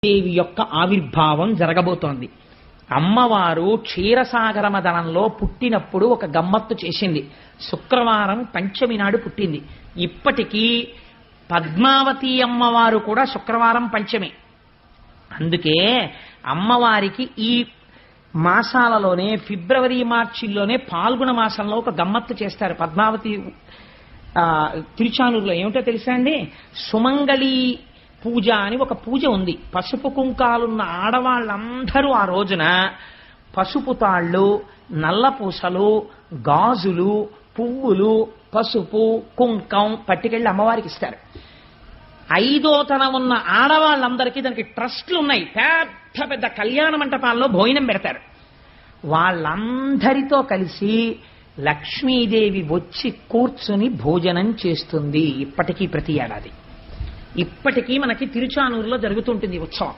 దేవి యొక్క ఆవిర్భావం జరగబోతోంది. అమ్మవారు క్షీరసాగర మదనంలో పుట్టినప్పుడు ఒక గమ్మత్తు చేసింది. శుక్రవారం పంచమి నాడు పుట్టింది. ఇప్పటికీ పద్మావతి అమ్మవారు కూడా శుక్రవారం పంచమి. అందుకే అమ్మవారికి ఈ మాసాలలోనే ఫిబ్రవరి మార్చిల్లోనే పాల్గొన మాసంలో ఒక గమ్మత్తు చేస్తారు. పద్మావతి తిరుచానూరులో ఏమిటో తెలుసా అండి, సుమంగళి పూజ అని ఒక పూజ ఉంది. పసుపు కుంకాలున్న ఆడవాళ్ళందరూ ఆ రోజున పసుపు తాళ్ళు, నల్ల పూసలు, గాజులు, పువ్వులు, పసుపు కుంకం పట్టుకెళ్ళి అమ్మవారికి ఇస్తారు. 5వ తరం ఉన్న ఆడవాళ్ళందరికీ దానికి ట్రస్ట్లు ఉన్నాయి. పెద్ద పెద్ద కళ్యాణ మంటపాల్లో భోజనం పెడతారు. వాళ్ళందరితో కలిసి లక్ష్మీదేవి వచ్చి కూర్చుని భోజనం చేస్తుంది. ఇప్పటికీ ప్రతి ఏడాది ఇప్పటికీ మనకి తిరుచానూరులో జరుగుతుంటుంది ఉత్సవం.